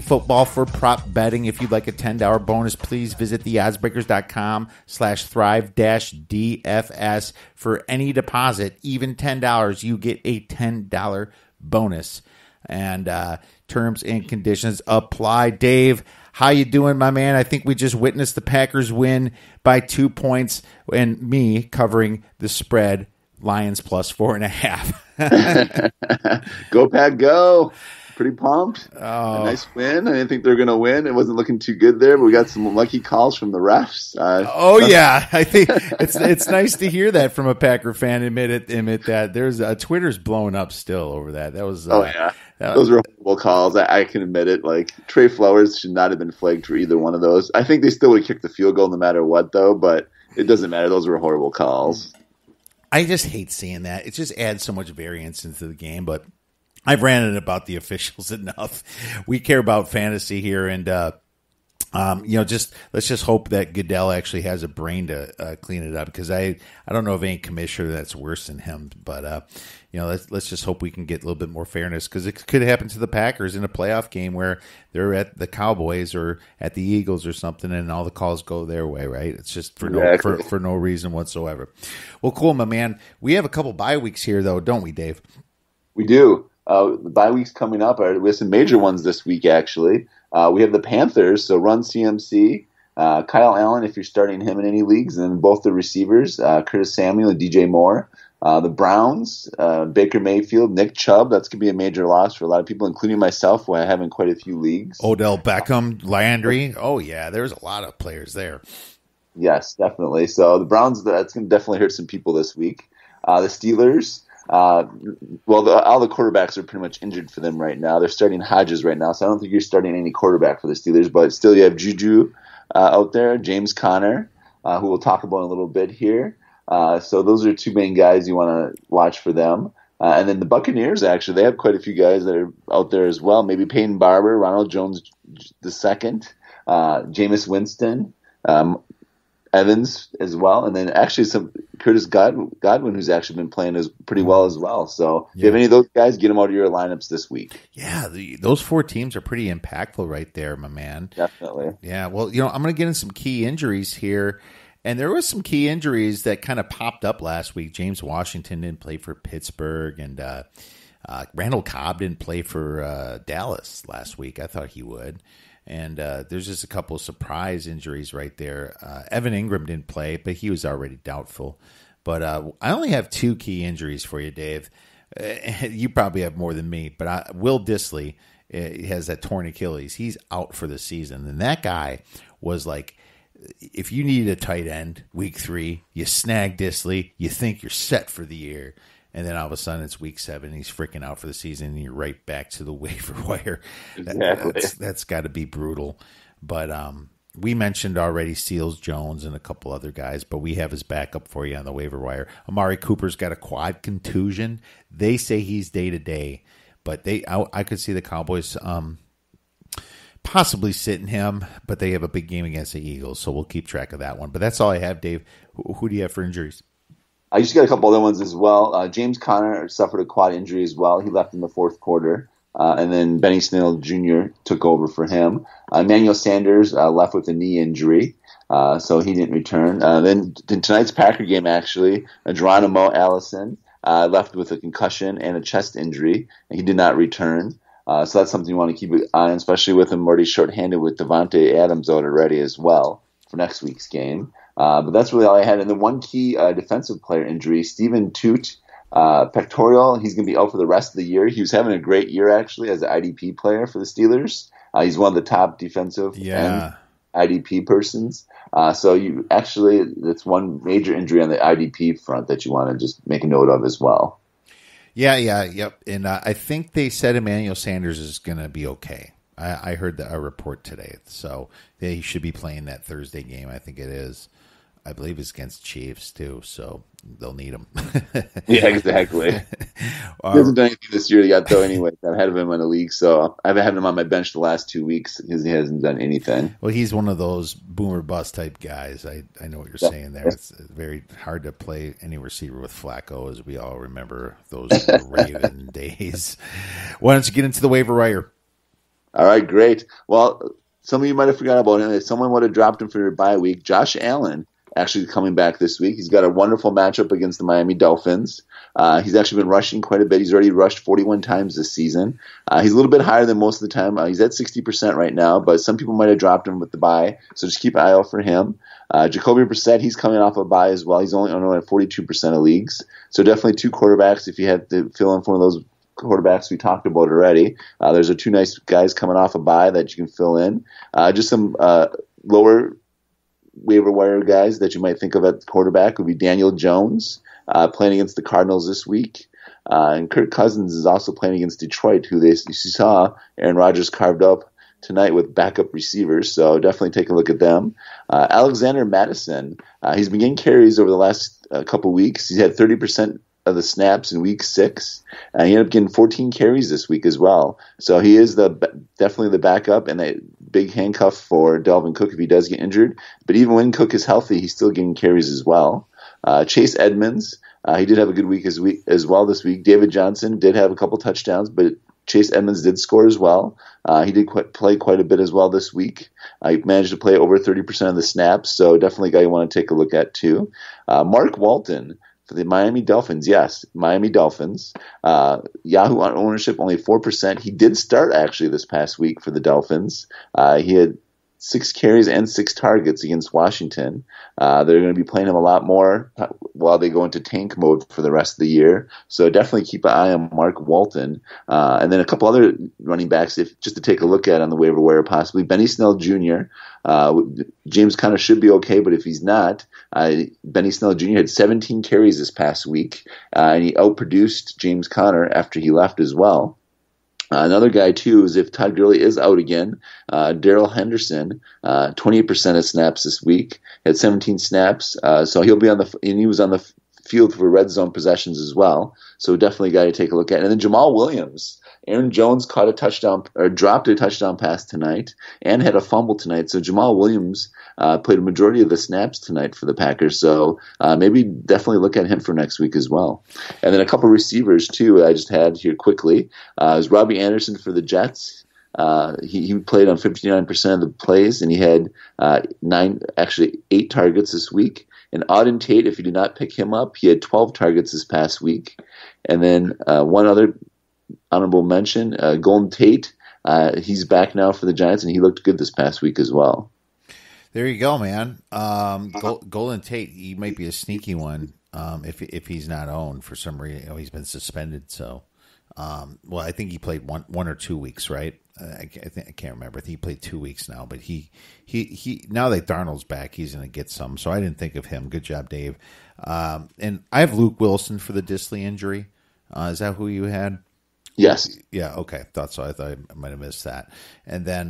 football for prop betting. If you'd like a $10 bonus, please visit theoddsbreakers.com/thrive-DFS. For any deposit, even $10, you get a $10 bonus. And terms and conditions apply. Dave, how you doing, my man? I think we just witnessed the Packers win by 2 points and me covering the spread, Lions plus 4.5. Go, Pack, go. Pretty pumped. A nice win. I didn't think they were going to win. It wasn't looking too good there, but we got some lucky calls from the refs. Yeah. I think it's nice to hear that from a Packer fan. Admit that. There's Twitter's blowing up still over that. That was those were horrible calls. I can admit it. Like, Trey Flowers should not have been flagged for either one of those. I think they still would have kicked the field goal no matter what, though, but it doesn't matter. Those were horrible calls. I just hate seeing that. It just adds so much variance into the game, but I've ranted about the officials enough. We care about fantasy here, and let's just hope that Goodell actually has a brain to clean it up, because I don't know of any commissioner that's worse than him. But let's just hope we can get a little bit more fairness, because it could happen to the Packers in a playoff game where they're at the Cowboys or at the Eagles or something, and all the calls go their way. Right? It's just for no reason whatsoever. Well, cool, my man. We have a couple bye weeks here, though, don't we, Dave? We do. The bye weeks coming up. We have some major ones this week, actually. We have the Panthers, so run CMC. Kyle Allen, if you're starting him in any leagues, and then both the receivers, Curtis Samuel and DJ Moore. The Browns, Baker Mayfield, Nick Chubb. That's going to be a major loss for a lot of people, including myself, who I have in quite a few leagues. Odell Beckham, Landry. Oh, yeah, there's a lot of players there. Yes, definitely. So the Browns, that's going to definitely hurt some people this week. The Steelers. All the quarterbacks are pretty much injured for them right now. They're starting Hodges right now, so I don't think you're starting any quarterback for the Steelers. But still, you have Juju out there, James Conner, who we'll talk about in a little bit here. So those are two main guys you want to watch for them. And then the Buccaneers, actually, they have quite a few guys that are out there as well. Maybe Peyton Barber, Ronald Jones II, Jameis Winston, Evans as well, and then actually some Curtis Godwin, who's actually been playing pretty well as well. So if you have any of those guys, get them out of your lineups this week. Yeah, those 4 teams are pretty impactful right there, my man. Definitely. Yeah, well, I'm going to get in some key injuries here, and there was some key injuries that kind of popped up last week. James Washington didn't play for Pittsburgh, and Randall Cobb didn't play for Dallas last week. I thought he would. And there's just a couple of surprise injuries right there. Evan Ingram didn't play, but he was already doubtful. But I only have 2 key injuries for you, Dave. You probably have more than me. But Will Dissly has that torn Achilles. He's out for the season. And that guy was like if you need a tight end week 3, you snag Disley, you think you're set for the year, and then all of a sudden it's week 7, he's freaking out for the season, and you're right back to the waiver wire. Exactly. That's got to be brutal. But we mentioned already Seals Jones and a couple other guys, but we have his backup for you on the waiver wire. Amari Cooper's got a quad contusion. They say he's day-to-day, but I could see the Cowboys possibly sitting him, but they have a big game against the Eagles, so we'll keep track of that one. But that's all I have, Dave. Who do you have for injuries? I just got a couple other ones as well. James Conner suffered a quad injury as well. He left in the fourth quarter. And then Benny Snell Jr. took over for him. Emmanuel Sanders left with a knee injury, so he didn't return. Then tonight's Packer game, actually, Geronimo Allison left with a concussion and a chest injury, and he did not return. So that's something you want to keep an eye on, especially with him already shorthanded with Devontae Adams out already as well for next week's game. But that's really all I had. And then one key defensive player injury, Stephen Toot, pectoral. He's going to be out for the rest of the year. He was having a great year, actually, as an IDP player for the Steelers. He's one of the top defensive end IDP persons. So that's one major injury on the IDP front that you want to just make a note of as well. Yep. And I think they said Emmanuel Sanders is going to be okay. I heard a report today. So he should be playing that Thursday game. I think it is. I believe it's against Chiefs, too, so they'll need him. Yeah, exactly. He hasn't done anything this year yet, though, anyway. I've had him in the league, so I've had him on my bench the last 2 weeks because he hasn't done anything. Well, he's one of those boomer bust type guys. I know what you're saying there. It's very hard to play any receiver with Flacco, as we all remember those Raven days. Why don't you get into the waiver wire? All right, great. Well, some of you might have forgotten about him. If someone would have dropped him for your bye week, Josh Allen actually coming back this week. He's got a wonderful matchup against the Miami Dolphins. He's actually been rushing quite a bit. He's already rushed 41 times this season. He's a little bit higher than most of the time. He's at 60% right now, but some people might have dropped him with the bye, so just keep an eye out for him. Jacoby Brissett, he's coming off a bye as well. He's only at 42% of leagues, so definitely two quarterbacks if you had to fill in for one of those quarterbacks we talked about already. There's two nice guys coming off a bye that you can fill in. Just some lower waiver wire guys that you might think of at quarterback would be Daniel Jones playing against the Cardinals this week. And Kirk Cousins is also playing against Detroit, who you saw Aaron Rodgers carved up tonight with backup receivers, so definitely take a look at them. Alexander Madison, he's been getting carries over the last couple weeks. He's had 30% of the snaps in week 6. He ended up getting 14 carries this week as well. So he is definitely the backup and a big handcuff for Dalvin Cook if he does get injured. But even when Cook is healthy, he's still getting carries as well. Chase Edmonds, he did have a good week as well this week. David Johnson did have a couple touchdowns, but Chase Edmonds did score as well. He did play quite a bit as well this week. He managed to play over 30% of the snaps, so definitely a guy you want to take a look at too. Mark Walton for the Miami Dolphins. Yes, Miami Dolphins. Yahoo ownership only 4%. He did start actually this past week for the Dolphins. He had 6 carries and 6 targets against Washington. They're going to be playing him a lot more while they go into tank mode for the rest of the year. So definitely keep an eye on Mark Walton. And then a couple other running backs just to take a look at on the waiver wire possibly. Benny Snell Jr. James Conner should be okay, but if he's not, Benny Snell Jr. had 17 carries this past week, and he outproduced James Conner after he left as well. Another guy, too, is if Todd Gurley is out again, Darrell Henderson, 28% of snaps this week, had 17 snaps, so he'll be and he was on the field for red zone possessions as well, so definitely a guy to take a look at. And then Jamal Williams, Aaron Jones dropped a touchdown pass tonight and had a fumble tonight, so Jamal Williams played a majority of the snaps tonight for the Packers, so maybe definitely look at him for next week as well. And then a couple receivers, too, I just had here quickly. Is Robbie Anderson for the Jets. He played on 59% of the plays, and he had 8 targets this week. And Auden Tate, if you did not pick him up, he had 12 targets this past week. And then one other honorable mention, Golden Tate, he's back now for the Giants, and he looked good this past week as well. There you go, man. Golden Tate, he might be a sneaky one if he's not owned for some reason. He's been suspended, so Well, I think he played one or 2 weeks, right? I can't remember. I think he played 2 weeks now, but he now that Darnold's back, he's going to get some. So I didn't think of him. Good job, Dave. And I have Luke Wilson for the Disley injury. Is that who you had? Yes. Yeah, okay. Thought so. I thought I might have missed that. And then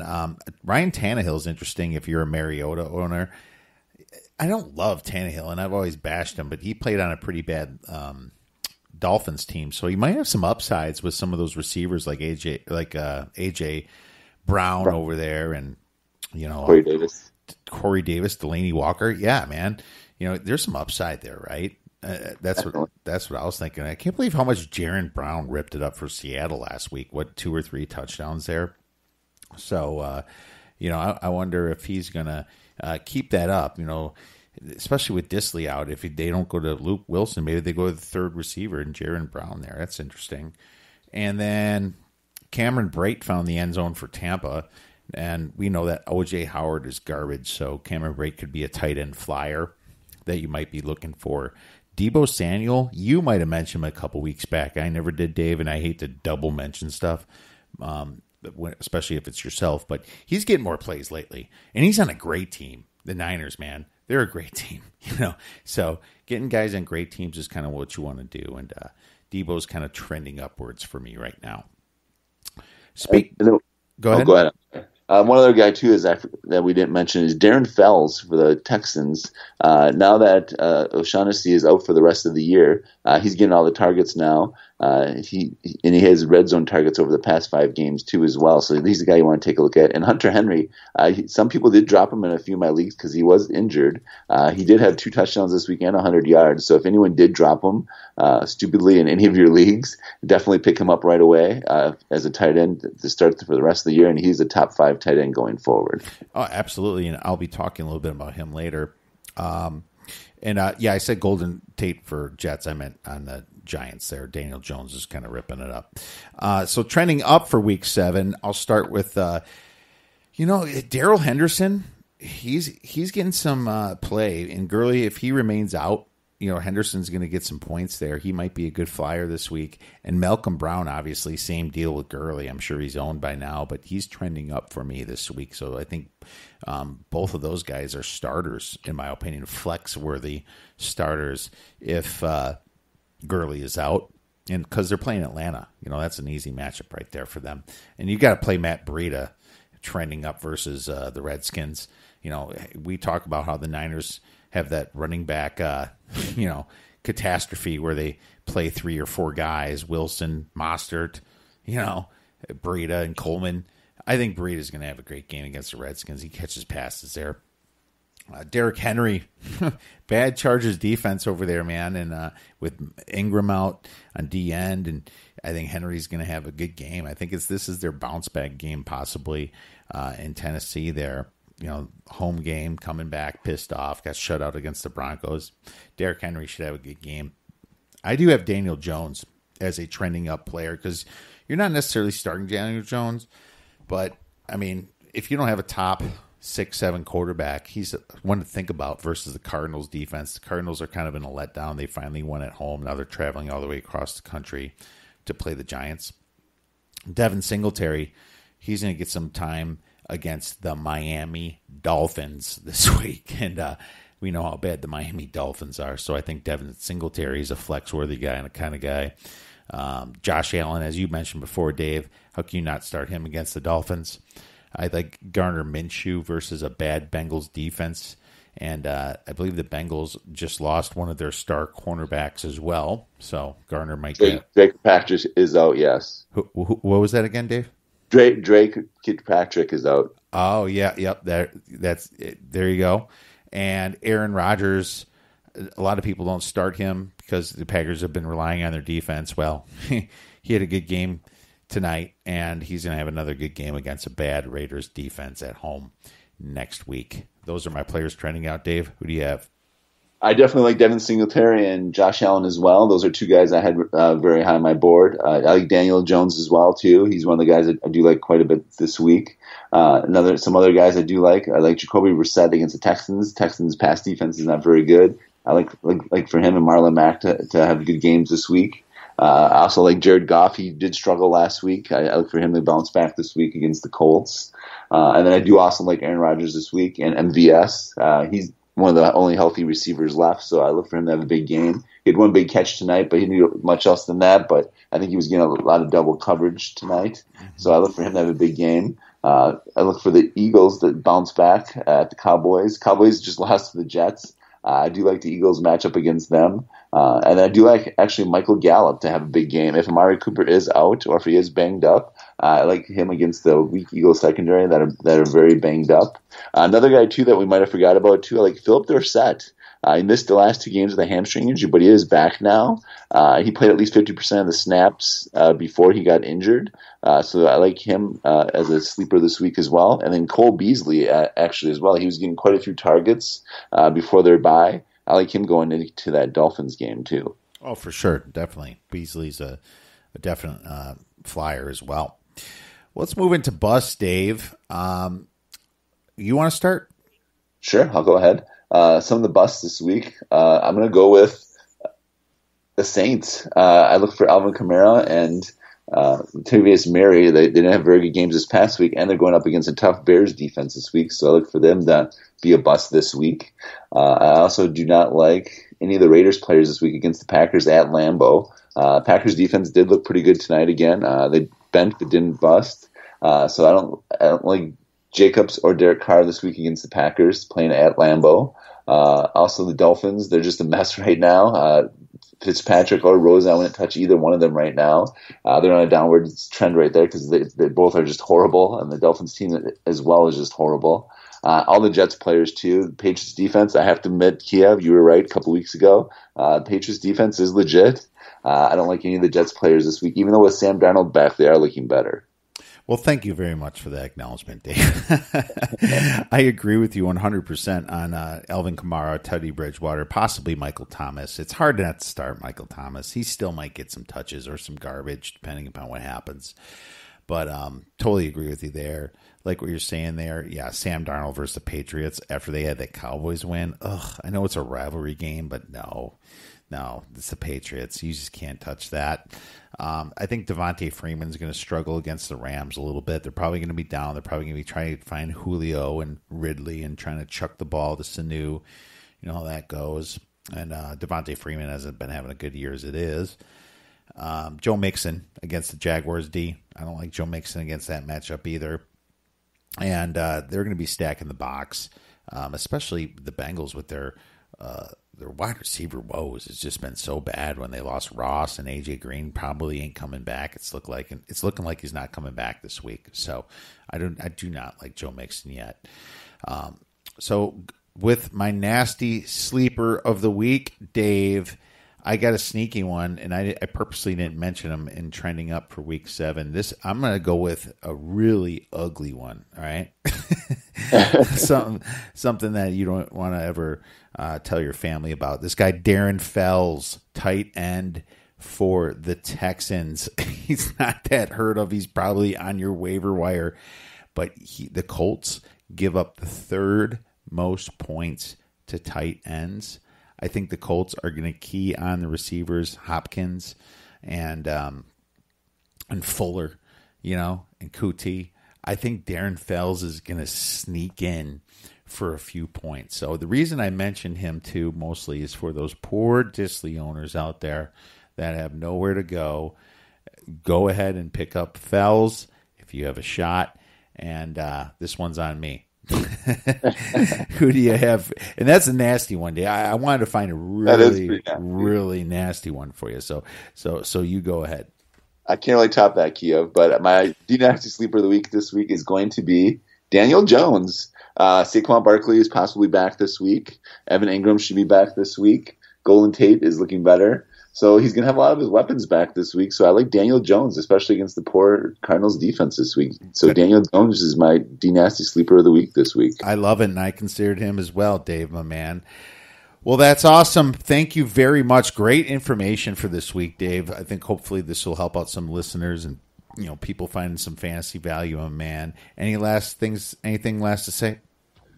Ryan Tannehill is interesting if you're a Mariota owner. I don't love Tannehill, and I've always bashed him, but he played on a pretty bad Dolphins team, so he might have some upsides with some of those receivers like AJ Brown over there, and Corey Davis, Delaney Walker. Yeah, man, there's some upside there, right? That's what I was thinking. I can't believe how much Jaron Brown ripped it up for Seattle last week. What, 2 or 3 touchdowns there? So, I wonder if he's gonna keep that up. Especially with Disley out, if they don't go to Luke Wilson, maybe they go to the third receiver and Jaron Brown there. That's interesting. And then Cameron Brate found the end zone for Tampa, and we know that O.J. Howard is garbage, so Cameron Brate could be a tight end flyer that you might be looking for. Deebo Samuel, you might have mentioned him a couple weeks back. I never did, Dave, and I hate to double mention stuff, especially if it's yourself, but he's getting more plays lately, and he's on a great team. The Niners, man, they're a great team, So getting guys on great teams is kind of what you want to do, and Deebo's kind of trending upwards for me right now. Go ahead. One other guy, too, that we didn't mention is Darren Fells for the Texans. Now that O'Shaughnessy is out for the rest of the year, he's getting all the targets now. He has red zone targets over the past 5 games, too, as well. So he's the guy you want to take a look at. And Hunter Henry, some people did drop him in a few of my leagues because he was injured. He did have 2 touchdowns this weekend, 100 yards. So if anyone did drop him stupidly in any of your leagues, definitely pick him up right away as a tight end to start for the rest of the year. And he's a top 5 tight end going forward. Oh, absolutely. And I'll be talking a little bit about him later. I said Golden Tate for Jets. I meant on the Giants there. Daniel Jones is kind of ripping it up. So trending up for week 7, I'll start with, Darrell Henderson. He's getting some play. And Gurley, if he remains out, Henderson's going to get some points there. He might be a good flyer this week. And Malcolm Brown, obviously, same deal with Gurley. I'm sure he's owned by now, but he's trending up for me this week. So I think both of those guys are starters, in my opinion, flex-worthy starters if Gurley is out. And because they're playing Atlanta, that's an easy matchup right there for them. And you got to play Matt Breida trending up versus the Redskins. We talk about how the Niners have that running back, catastrophe where they play 3 or 4 guys, Wilson, Mostert, Breida and Coleman. I think Breida's going to have a great game against the Redskins. He catches passes there. Derrick Henry, bad Chargers defense over there, man. And with Ingram out on D end, and I think Henry's going to have a good game. I think this is their bounce back game possibly in Tennessee there. Home game, coming back, pissed off, got shut out against the Broncos. Derrick Henry should have a good game. I do have Daniel Jones as a trending up player because you're not necessarily starting Daniel Jones, but, if you don't have a top 6-7 quarterback, he's one to think about versus the Cardinals defense. The Cardinals are kind of in a letdown. They finally won at home. Now they're traveling all the way across the country to play the Giants. Devin Singletary, he's going to get some time against the Miami Dolphins this week. And we know how bad the Miami Dolphins are. So I think Devin Singletary is a flex-worthy guy and a kind of guy. Josh Allen, as you mentioned before, Dave, how can you not start him against the Dolphins? I like Gardner Minshew versus a bad Bengals defense. And I believe the Bengals just lost one of their star cornerbacks as well. So Gardner might get... Drake Patrick is out, yes. What was that again, Dave? Drake Kirkpatrick is out. Oh yeah, yep. There you go. And Aaron Rodgers, a lot of people don't start him because the Packers have been relying on their defense. Well, he had a good game tonight, and he's going to have another good game against a bad Raiders defense at home next week. Those are my players trending out. Dave, who do you have? I definitely like Devin Singletary and Josh Allen as well. Those are 2 guys I had very high on my board. I like Daniel Jones as well, too. He's one of the guys that I do like quite a bit this week. Some other guys I do like. I like Jacoby Brissett against the Texans. Texans' pass defense is not very good. I like for him and Marlon Mack to have good games this week. I also like Jared Goff. He did struggle last week. I look for him to bounce back this week against the Colts. And then I do also like Aaron Rodgers this week and MVS. He's one of the only healthy receivers left, so I look for him to have a big game. He had one big catch tonight, but he didn't do much else than that. But I think he was getting a lot of double coverage tonight, so I look for him to have a big game. I look for the Eagles to bounce back at the Cowboys. Cowboys just lost to the Jets. I do like the Eagles match up against them. And I do like actually Michael Gallup to have a big game. If Amari Cooper is out or if he is banged up, I like him against the weak Eagles secondary that are very banged up. Another guy, too, that we might have forgot about, too, I like Philip Dorsett. He missed the last 2 games with a hamstring injury, but he is back now. He played at least 50% of the snaps before he got injured. So I like him as a sleeper this week as well. And then Cole Beasley, actually, as well. He was getting quite a few targets before their bye. I like him going into that Dolphins game, too. Oh, for sure. Definitely. Beasley's a definite flyer as well. Let's move into bust, Dave. You want to start? Sure, I'll go ahead. Some of the busts this week, I'm going to go with the Saints. I look for Alvin Kamara and Latavius Murray. They didn't have very good games this past week, and they're going up against a tough Bears defense this week, so I look for them to be a bust this week. I also do not like any of the Raiders players this week against the Packers at Lambeau. Packers defense did look pretty good tonight again. They bent but didn't bust. So I don't like Jacobs or Derek Carr this week against the Packers playing at Lambeau. Also the Dolphins, they're just a mess right now. Fitzpatrick or Rose, I wouldn't touch either one of them right now. They're on a downward trend right there because they both are just horrible, and the Dolphins team as well is just horrible. All the Jets players too. Patriots defense, I have to admit, Kiev, you were right a couple weeks ago. Patriots defense is legit. I don't like any of the Jets players this week, even though with Sam Darnold back, they are looking better. Well, thank you very much for that acknowledgement, Dave. I agree with you 100% on Alvin Kamara, Teddy Bridgewater, possibly Michael Thomas. It's hard not to start Michael Thomas. He still might get some touches or some garbage, depending upon what happens. But totally agree with you there. Like what you're saying there, yeah, Sam Darnold versus the Patriots after they had that Cowboys win. Ugh, I know it's a rivalry game, but no, it's the Patriots. You just can't touch that. I think Devontae Freeman's going to struggle against the Rams a little bit. They're probably going to be down. They're probably going to be trying to find Julio and Ridley and trying to chuck the ball to Sanu. You know how that goes. And Devontae Freeman hasn't been having a good year as it is. Joe Mixon against the Jaguars D. I don't like Joe Mixon against that matchup either. And they're going to be stacking the box, especially the Bengals with their wide receiver woes. It's just been so bad when they lost Ross, and AJ Green probably ain't coming back. It's looking like he's not coming back this week. So I do not like Joe Mixon yet. So with my nasty sleeper of the week, Dave, I got a sneaky one, and I purposely didn't mention him in trending up for week 7. I'm going to go with a really ugly one. All right, something that you don't want to ever tell your family about. This guy Darren Fells, tight end for the Texans. He's not that heard of. He's probably on your waiver wire, but the Colts give up the 3rd most points to tight ends. I think the Colts are going to key on the receivers, Hopkins and Fuller, and Kuti. I think Darren Fells is going to sneak in for a few points. So the reason I mentioned him too mostly is for those poor Disley owners out there that have nowhere to go. Go ahead and pick up Fells if you have a shot, and this one's on me. Who do you have? And that's a nasty one, Dave. I wanted to find a really nasty one for you. So you go ahead. I can't really top that, Kiev, but my D-Nasty sleeper of the week this week is going to be Daniel Jones. Saquon Barkley is possibly back this week. Evan Ingram should be back this week. Golden Tate is looking better. So he's going to have a lot of his weapons back this week. So I like Daniel Jones, especially against the poor Cardinals defense this week. So Daniel Jones is my D-Nasty sleeper of the week this week. I love it, and I considered him as well, Dave, my man. Well, that's awesome. Thank you very much. Great information for this week, Dave. I think hopefully this will help out some listeners and people finding some fantasy value in man. Anything last to say?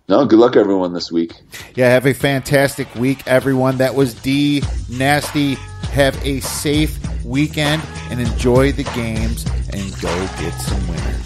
No, good luck everyone this week. Yeah, have a fantastic week, everyone. That was D-Nasty. Have a safe weekend and enjoy the games and go get some winners.